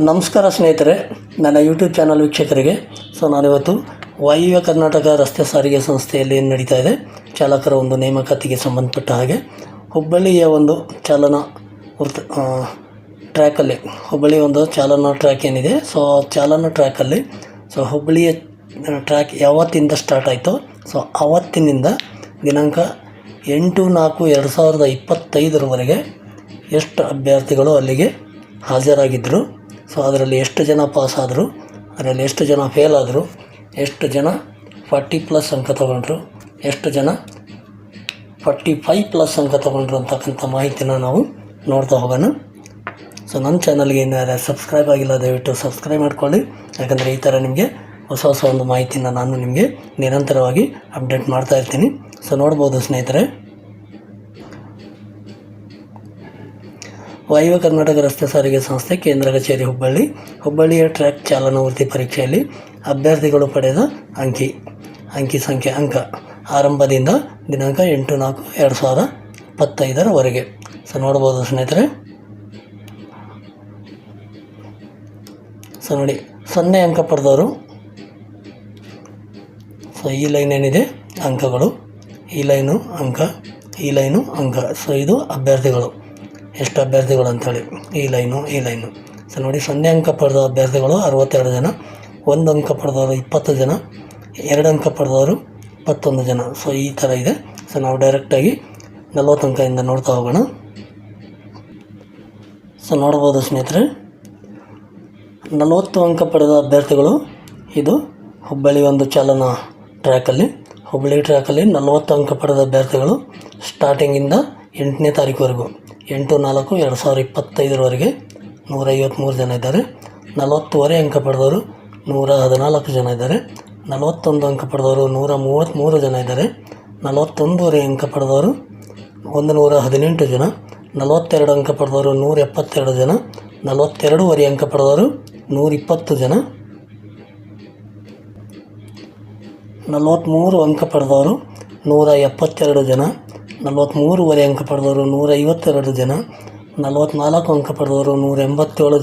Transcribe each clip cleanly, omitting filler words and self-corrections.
ನಮಸ್ಕಾರ ಸ್ನೇಹಿತರೆ, ನನ್ನ ಯೂಟ್ಯೂಬ್ ಚಾನಲ್ ವೀಕ್ಷಕರಿಗೆ. ನಾನಿವತ್ತು ವಾಯುವ್ಯ ಕರ್ನಾಟಕ ರಸ್ತೆ ಸಾರಿಗೆ ಸಂಸ್ಥೆಯಲ್ಲಿ ಏನು ನಡೀತಾ ಇದೆ, ಚಾಲಕರ ಒಂದು ನೇಮಕಾತಿಗೆ ಸಂಬಂಧಪಟ್ಟ ಹಾಗೆ ಹುಬ್ಬಳ್ಳಿಯ ಒಂದು ಚಾಲನಾ ಟ್ರ್ಯಾಕಲ್ಲಿ ಹುಬ್ಬಳ್ಳಿ ಒಂದು ಚಾಲನಾ ಟ್ರ್ಯಾಕ್ ಏನಿದೆ, ಚಾಲನಾ ಟ್ರ್ಯಾಕಲ್ಲಿ ಹುಬ್ಬಳ್ಳಿಯ ಟ್ರ್ಯಾಕ್ ಯಾವತ್ತಿಂದ ಸ್ಟಾರ್ಟ್ ಆಯಿತೋ ಆವತ್ತಿನಿಂದ ದಿನಾಂಕ 8/4/2025 ಎಷ್ಟು ಅಭ್ಯರ್ಥಿಗಳು ಅಲ್ಲಿಗೆ ಹಾಜರಾಗಿದ್ದರು, ಅದರಲ್ಲಿ ಎಷ್ಟು ಜನ ಪಾಸ್ ಆದರು, ಅದರಲ್ಲಿ ಎಷ್ಟು ಜನ ಫೇಲ್ ಆದರು, ಎಷ್ಟು ಜನ 40+ ಅಂಕ ತೊಗೊಂಡ್ರು, ಎಷ್ಟು ಜನ 45+ ಅಂಕ ತೊಗೊಂಡ್ರು ಅಂತಕ್ಕಂಥ ಮಾಹಿತಿನ ನಾವು ನೋಡ್ತಾ ಹೋಗೋಣ. ನನ್ನ ಚಾನಲ್ಗೆ ಏನಾದ್ರು ಸಬ್ಸ್ಕ್ರೈಬ್ ಆಗಿಲ್ಲ, ದಯವಿಟ್ಟು ಸಬ್ಸ್ಕ್ರೈಬ್ ಮಾಡ್ಕೊಳ್ಳಿ. ಯಾಕಂದರೆ ಈ ಥರ ನಿಮಗೆ ಹೊಸ ಒಂದು ಮಾಹಿತಿನ ನಾನು ನಿಮಗೆ ನಿರಂತರವಾಗಿ ಅಪ್ಡೇಟ್ ಮಾಡ್ತಾ ಇರ್ತೀನಿ. ನೋಡ್ಬೋದು ಸ್ನೇಹಿತರೆ, ವಾಯುವ್ಯ ಕರ್ನಾಟಕ ರಸ್ತೆ ಸಾರಿಗೆ ಸಂಸ್ಥೆ ಕೇಂದ್ರ ಕಚೇರಿ ಹುಬ್ಬಳ್ಳಿಯ ಟ್ರ್ಯಾಕ್ ಚಾಲನಾ ವೃತ್ತಿ ಪರೀಕ್ಷೆಯಲ್ಲಿ ಅಭ್ಯರ್ಥಿಗಳು ಪಡೆದ ಅಂಕ ಆರಂಭದಿಂದ ದಿನಾಂಕ 8/4/2025 ನೋಡ್ಬೋದು ಸ್ನೇಹಿತರೆ. ನೋಡಿ, 0 ಅಂಕ ಪಡೆದವರು, ಈ ಲೈನ್ ಏನಿದೆ ಅಂಕಗಳು, ಈ ಲೈನು ಅಂಕ, ಈ ಲೈನು ಅಂಕ. ಇದು ಅಭ್ಯರ್ಥಿಗಳು, ಎಷ್ಟು ಅಭ್ಯರ್ಥಿಗಳು ಅಂಥೇಳಿ ಈ ಲೈನು. ನೋಡಿ, 0 ಅಂಕ ಪಡೆದ ಅಭ್ಯರ್ಥಿಗಳು 62 ಜನ, 1 ಅಂಕ ಪಡೆದವರು 20 ಜನ, 2 ಅಂಕ ಪಡೆದವರು 21 ಜನ. ಈ ಥರ ಇದೆ. ನಾವು ಡೈರೆಕ್ಟಾಗಿ 40 ಅಂಕದಿಂದ ನೋಡ್ತಾ ಹೋಗೋಣ. ನೋಡ್ಬೋದು ಸ್ನೇಹಿತರೆ, 40 ಅಂಕ ಪಡೆದ ಅಭ್ಯರ್ಥಿಗಳು, ಇದು ಹುಬ್ಬಳ್ಳಿ ಒಂದು ಚಾಲನಾ ಹುಬ್ಬಳ್ಳಿ ಟ್ರ್ಯಾಕಲ್ಲಿ 40 ಅಂಕ ಪಡೆದ ಅಭ್ಯರ್ಥಿಗಳು ಸ್ಟಾರ್ಟಿಂಗಿಂದ 8ನೇ ತಾರೀಕುವರೆಗೂ 8/4/2025 153 ಜನ ಇದ್ದಾರೆ. 40 ಅಂಕ ಪಡೆದವರು 114 ಜನ ಇದ್ದಾರೆ. 41 ಅಂಕ ಪಡೆದವರು 133 ಜನ ಇದ್ದಾರೆ. 41 ಅಂಕ ಪಡೆದವರು 118 ಜನ. 42 ಅಂಕ ಪಡೆದವರು 172 ಜನ. 42 ಅಂಕ ಪಡೆದವರು 120 ಜನ. 43 ಅಂಕ ಪಡೆದವರು 172 ಜನ. 43 ಅಂಕ ಪಡೆದವರು 152 ಜನ. 44 ಅಂಕ ಪಡೆದವರು 187 ಜನ. 44 ಅಂಕ ಪಡೆದವರು 132 ಜನ.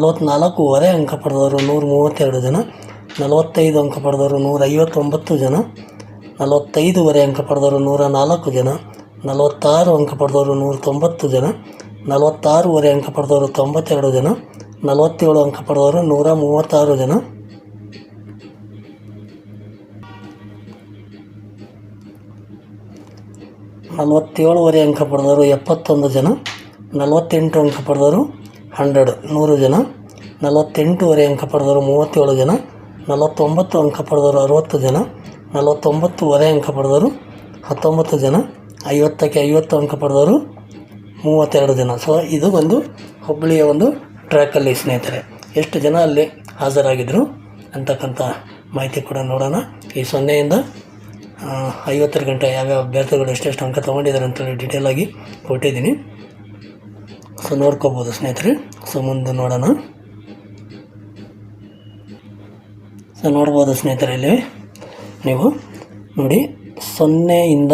45 ಅಂಕ ಪಡೆದವರು 159 ಜನ. 45 ಅಂಕ ಪಡೆದವರು 104 ಜನ. 46 ಅಂಕ ಪಡೆದವರು 190 ಜನ. 46 ಅಂಕ ಪಡೆದವರು 92 ಜನ. 47 ಅಂಕ ಪಡೆದವರು 136 ಜನ. 47 ಅಂಕ ಪಡೆದವರು 71 ಜನ. 48 ಅಂಕ ಪಡೆದವರು 100 ಜನ. 48 ಅಂಕ ಪಡೆದವರು 37 ಜನ. 49 ಅಂಕ ಪಡೆದವರು 60 ಜನ. 49 ಅಂಕ ಪಡೆದವರು 19 ಜನ. 50ಕ್ಕೆ 50 ಅಂಕ ಪಡೆದವರು 32 ಜನ. ಇದು ಒಂದು ಹುಬ್ಬಳ್ಳಿಯ ಒಂದು ಟ್ರ್ಯಾಕಲ್ಲಿ ಸ್ನೇಹಿತರೆ ಎಷ್ಟು ಜನ ಅಲ್ಲಿ ಹಾಜರಾಗಿದ್ದರು ಅಂತಕ್ಕಂಥ ಮಾಹಿತಿ ಕೂಡ ನೋಡೋಣ. ಈ 0ಇಂದ 50 ಗಂಟೆ ಯಾವ್ಯಾವ ಅಭ್ಯರ್ಥಿಗಳು ಎಷ್ಟೆಷ್ಟು ಅಂಕ ತೊಗೊಂಡಿದ್ದಾರೆ ಅಂತೇಳಿ ಡೀಟೇಲಾಗಿ ಕೊಟ್ಟಿದ್ದೀನಿ. ನೋಡ್ಕೋಬೋದು ಸ್ನೇಹಿತರೆ. ಮುಂದೆ ನೋಡೋಣ. ನೋಡ್ಬೋದು ಸ್ನೇಹಿತರೆ, ಇಲ್ಲಿ ನೀವು ನೋಡಿ, 0ಇಂದ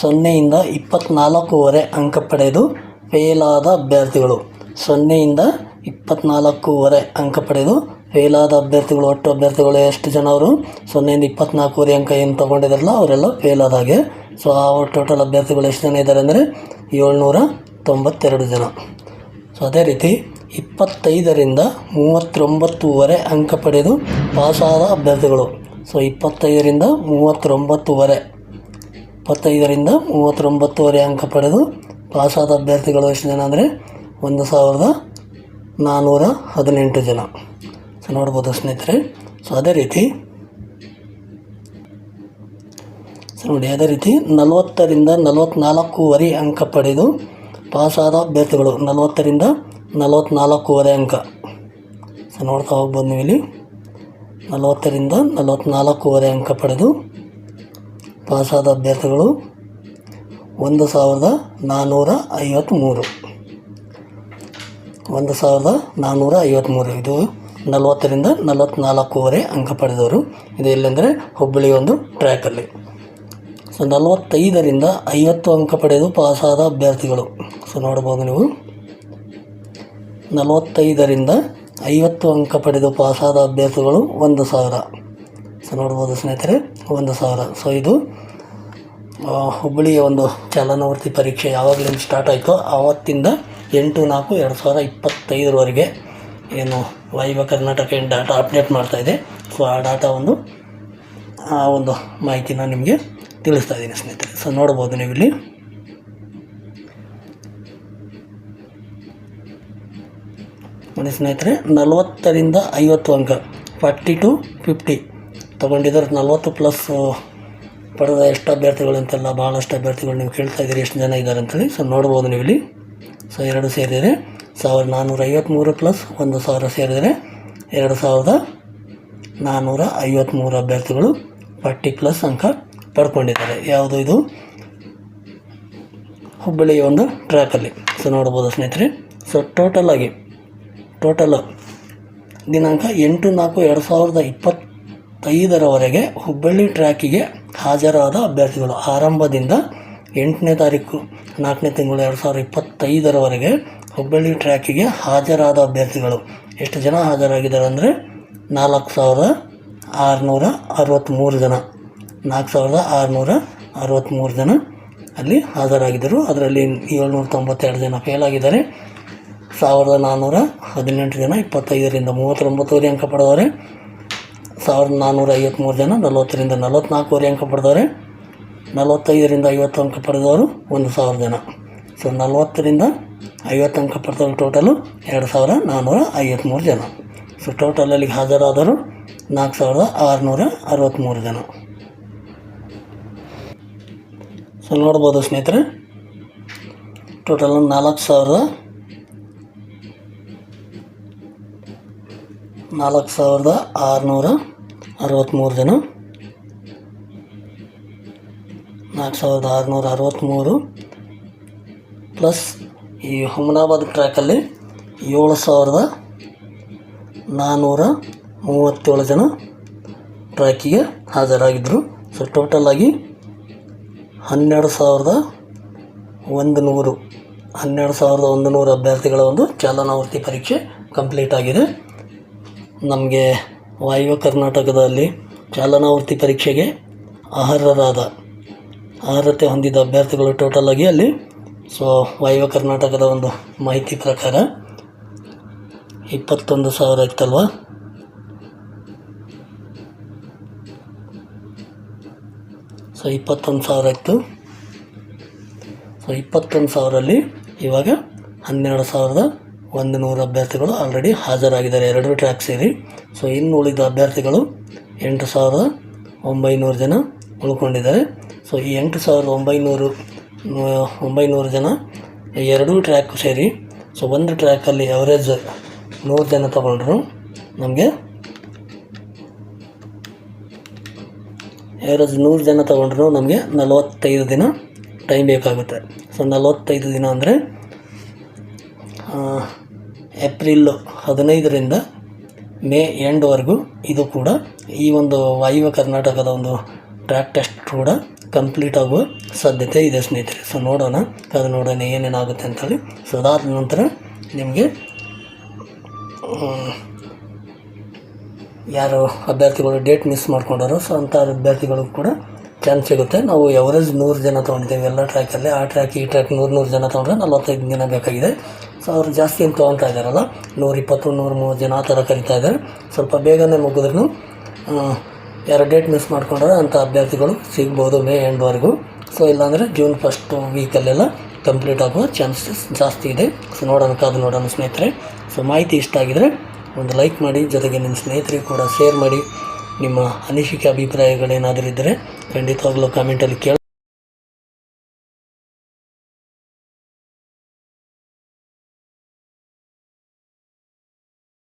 24 ಅಂಕ ಪಡೆದು ಫೇಲಾದ ಅಭ್ಯರ್ಥಿಗಳು. 0ಇಂದ 24 ಅಂಕ ಪಡೆದು ಫೇಲಾದ ಅಭ್ಯರ್ಥಿಗಳು, ಒಟ್ಟು ಅಭ್ಯರ್ಥಿಗಳು ಎಷ್ಟು ಜನ ಅವರು 0ಇಂದ 24 ಅಂಕ ಏನು ತೊಗೊಂಡಿದ್ದಾರಲ್ಲ ಅವರೆಲ್ಲ ಫೇಲ್ ಆದ ಹಾಗೆ. ಆ ಟೋಟಲ್ ಅಭ್ಯರ್ಥಿಗಳು ಎಷ್ಟು ಜನ ಇದ್ದಾರೆ ಅಂದರೆ 792 ಜನ. ಅದೇ ರೀತಿ 25ರಿಂದ 39 ಅಂಕ ಪಡೆದು ಪಾಸಾದ ಅಭ್ಯರ್ಥಿಗಳು. 25ರಿಂದ 39 ಅಂಕ ಪಡೆದು ಪಾಸಾದ ಅಭ್ಯರ್ಥಿಗಳು ಎಷ್ಟು ಜನ ಅಂದರೆ 1418 ಜನ. ನೋಡ್ಬೋದು ಸ್ನೇಹಿತರೆ. ಅದೇ ರೀತಿ ನೋಡಿ, 40ರಿಂದ 44 ಅಂಕ ಪಡೆದು ಪಾಸಾದ ಅಭ್ಯರ್ಥಿಗಳು. 40ರಿಂದ 44 ಅಂಕ ನೋಡ್ತಾ ಹೋಗ್ಬೋದು ನೀವು ಇಲ್ಲಿ. 40ರಿಂದ 44 ಅಂಕ ಪಡೆದು ಪಾಸಾದ ಅಭ್ಯರ್ಥಿಗಳು 1453. ಇದು 40ರಿಂದ 44 ಅಂಕ ಪಡೆದವರು. ಇದು ಎಲ್ಲೆಂದರೆ ಹುಬ್ಬಳ್ಳಿ ಒಂದು ಟ್ರ್ಯಾಕಲ್ಲಿ. ಸೊ 45ರಿಂದ 50 ಅಂಕ ಪಡೆದು ಪಾಸಾದ ಅಭ್ಯರ್ಥಿಗಳು. ಸೊ ನೋಡ್ಬೋದು ನೀವು 45ರಿಂದ 50 ಅಂಕ ಪಡೆದು ಪಾಸಾದ ಅಭ್ಯರ್ಥಿಗಳು 1000. ಸೊ ನೋಡ್ಬೋದು ಸ್ನೇಹಿತರೆ 1000. ಸೊ ಇದು ಹುಬ್ಬಳ್ಳಿಯ ಒಂದು ಚಾಲನಾವರ್ತಿ ಪರೀಕ್ಷೆ ಯಾವಾಗಲಿಂದ ಸ್ಟಾರ್ಟ್ ಆಯಿತೋ ಆವತ್ತಿಂದ 8/4/2025 ಏನು ವಾಯುವ್ಯ ಕರ್ನಾಟಕ ಏನು ಡಾಟಾ ಅಪ್ಡೇಟ್ ಮಾಡ್ತಾಯಿದೆ. ಸೊ ಆ ಡಾಟಾ ಆ ಒಂದು ಮಾಹಿತಿನ ನಿಮಗೆ ತಿಳಿಸ್ತಾ ಇದ್ದೀನಿ ಸ್ನೇಹಿತರೆ. ಸೊ ನೋಡ್ಬೋದು ನೀವು ಇಲ್ಲಿ ನೋಡಿ ಸ್ನೇಹಿತರೆ 40ರಿಂದ 50 ಅಂಕ 40 to 50 ತೊಗೊಂಡಿದ್ದಾರೆ. 40+ ಪಡೆದ ಎಷ್ಟು ಅಭ್ಯರ್ಥಿಗಳು ಅಂತೆಲ್ಲ ಭಾಳಷ್ಟು ಅಭ್ಯರ್ಥಿಗಳು ನೀವು ಕೇಳ್ತಾ ಇದ್ದೀರಿ ಎಷ್ಟು ಜನ ಇದ್ದಾರೆ ಅಂತೇಳಿ. ಸೊ ನೋಡ್ಬೋದು ನೀವು ಇಲ್ಲಿ. ಸೊ 2 ಸೇರಿದರೆ 1453 + 1000 ಸೇರಿದರೆ 2453 ಅಭ್ಯರ್ಥಿಗಳು 40+ ಅಂಕ ಪಡ್ಕೊಂಡಿದ್ದಾರೆ. ಯಾವುದು ಇದು ಹುಬ್ಬಳ್ಳಿಯ ಒಂದು ಟ್ರ್ಯಾಕಲ್ಲಿ. ಸೊ ನೋಡ್ಬೋದು ಸ್ನೇಹಿತರೆ. ಸೊ ಟೋಟಲ್ ದಿನಾಂಕ 8/4/2025 ಹುಬ್ಬಳ್ಳಿ ಟ್ರ್ಯಾಕಿಗೆ ಹಾಜರಾದ ಅಭ್ಯರ್ಥಿಗಳು ಆರಂಭದಿಂದ 8ನೇ ತಾರೀಕು 4ನೇ ತಿಂಗಳು 2025 ಹುಬ್ಬಳ್ಳಿ ಟ್ರ್ಯಾಕಿಗೆ ಹಾಜರಾದ ಅಭ್ಯರ್ಥಿಗಳು ಎಷ್ಟು ಜನ ಹಾಜರಾಗಿದ್ದಾರೆ ಅಂದರೆ 4663 ಜನ. 4663 ಜನ ಅಲ್ಲಿ ಹಾಜರಾಗಿದ್ದರು. ಅದರಲ್ಲಿ 792 ಜನ ಫೇಲ್ ಆಗಿದ್ದಾರೆ. 1418 ಜನ 25ರಿಂದ 39 ಅಂಕ ಪಡೆದವರೆ. 1453 ಜನ 40ರಿಂದ 44 ಅಂಕ ಪಡೆದವರೆ. 45ರಿಂದ 50 ಅಂಕ ಪಡೆದವರು 1000 ಜನ. ಸೊ 40ರಿಂದ 50 ಅಂಕ ಪಡೆದವರು ಟೋಟಲು 2453 ಜನ. ಸೊ ಟೋಟಲಲ್ಲಿ ಹಾಜರಾದರು 4663 ಜನ. ಸೊ ನೋಡ್ಬೋದು ಸ್ನೇಹಿತರೆ ಟೋಟಲ್ 4663 ಜನ. 4663 ಪ್ಲಸ್ ಈ ಹುಮನಾಬಾದ್ ಟ್ರ್ಯಾಕಲ್ಲಿ 7437 ಜನ ಟ್ರ್ಯಾಕಿಗೆ ಹಾಜರಾಗಿದ್ದರು. ಸೊ ಟೋಟಲಾಗಿ 12100 ಅಭ್ಯರ್ಥಿಗಳ ಒಂದು ಚಾಲನಾವರ್ತಿ ಪರೀಕ್ಷೆ ಕಂಪ್ಲೀಟ್ ಆಗಿದೆ. ನಮಗೆ ವಾಯುವ್ಯ ಕರ್ನಾಟಕದಲ್ಲಿ ಚಾಲನಾವರ್ತಿ ಪರೀಕ್ಷೆಗೆ ಅರ್ಹತೆ ಹೊಂದಿದ ಅಭ್ಯರ್ಥಿಗಳು ಟೋಟಲಾಗಿ ಅಲ್ಲಿ ಸೊ ವಾಯುವ್ಯ ಕರ್ನಾಟಕದ ಒಂದು ಮಾಹಿತಿ ಪ್ರಕಾರ 21,000 ಇತ್ತಲ್ವ. ಸೊ 21,000 ಇತ್ತು. ಸೊ 21,000ರಲ್ಲಿ ಇವಾಗ 12,100 ಅಭ್ಯರ್ಥಿಗಳು ಆಲ್ರೆಡಿ ಹಾಜರಾಗಿದ್ದಾರೆ 2 ಟ್ರ್ಯಾಕ್ ಸೇರಿ. ಸೊ ಇನ್ನು ಉಳಿದ ಅಭ್ಯರ್ಥಿಗಳು 8,900 ಜನ ಉಳ್ಕೊಂಡಿದ್ದಾರೆ. ಸೊ ಈ 8,900 ಜನ 2 ಟ್ರ್ಯಾಕ್ ಸೇರಿ ಸೊ ಒಂದು ಟ್ರ್ಯಾಕಲ್ಲಿ ಅವರೇಜ್ 100 ಜನ ತೊಗೊಂಡ್ರು ನಮಗೆ 100 ಜನ ತೊಗೊಂಡ್ರು ನಮಗೆ 45 ದಿನ ಟೈಮ್ ಬೇಕಾಗುತ್ತೆ. ಸೊ 45 ದಿನ ಅಂದರೆ ಏಪ್ರಿಲ್ 15ರಿಂದ ಮೇ ಎಂಡ್ವರೆಗೂ ಇದು ಕೂಡ ಈ ಒಂದು ವಾಯುವ್ಯ ಕರ್ನಾಟಕದ ಒಂದು ಟ್ರ್ಯಾಕ್ ಟೆಸ್ಟ್ ಕೂಡ ಕಂಪ್ಲೀಟ್ ಆಗುವ ಸಾಧ್ಯತೆ ಇದೆ ಸ್ನೇಹಿತರೆ. ಸೊ ನೋಡೋಣ ಏನೇನಾಗುತ್ತೆ ಅಂಥೇಳಿ. ಸೊ ಅದಾದ ನಂತರ ನಿಮಗೆ ಯಾರು ಅಭ್ಯರ್ಥಿಗಳು ಡೇಟ್ ಮಿಸ್ ಮಾಡ್ಕೊಂಡಾರೋ ಸೊ ಅಂಥ ಅಭ್ಯರ್ಥಿಗಳು ಕೂಡ ಚಾನ್ಸ್ ಸಿಗುತ್ತೆ. ನಾವು ಎವರೇಜ್ 100 ಜನ ತೊಗೊಂಡಿದ್ದೇವೆ ಎಲ್ಲ ಟ್ರ್ಯಾಕಲ್ಲಿ. ಆ ಟ್ರ್ಯಾಕ್ ಈ ಟ್ರ್ಯಾಕ್ 100 ಜನ ತೊಗೊಂಡ್ರೆ 45 ದಿನ ಬೇಕಾಗಿದೆ. ಸೊ ಅವರು ಜಾಸ್ತಿ ಏನು ತೊಗೊತಾ ಇದ್ದಾರಲ್ಲ 120 130 ಜನ ಆ ಥರ ಕರಿತಾ ಇದ್ದಾರೆ. ಸ್ವಲ್ಪ ಬೇಗನೆ ಮುಗಿದ್ರೂ ಯಾರು ಡೇಟ್ ಮಿಸ್ ಮಾಡ್ಕೊಂಡ್ರೆ ಅಂಥ ಅಭ್ಯರ್ಥಿಗಳು ಸಿಗ್ಬೋದು ಮೇ ಎಂಡ್ವರೆಗೂ. ಸೊ ಇಲ್ಲಾಂದರೆ ಜೂನ್ ಫಸ್ಟ್ ವೀಕಲ್ಲೆಲ್ಲ ಕಂಪ್ಲೀಟ್ ಆಗುವ ಚಾನ್ಸಸ್ ಜಾಸ್ತಿ ಇದೆ. ಸೊ ನೋಡೋಣ ಸ್ನೇಹಿತರೆ. ಸೊ ಮಾಹಿತಿ ಇಷ್ಟ ಆಗಿದರೆ ಒಂದು ಲೈಕ್ ಮಾಡಿ, ಜೊತೆಗೆ ನಿಮ್ಮ ಸ್ನೇಹಿತರಿಗೆ ಕೂಡ ಶೇರ್ ಮಾಡಿ. ನಿಮ್ಮ ಅನಿಸಿಕೆ ಅಭಿಪ್ರಾಯಗಳೇನಾದರೂ ಇದ್ದರೆ ಖಂಡಿತವಾಗ್ಲೂ ಕಾಮೆಂಟಲ್ಲಿ ಕೇಳಿ.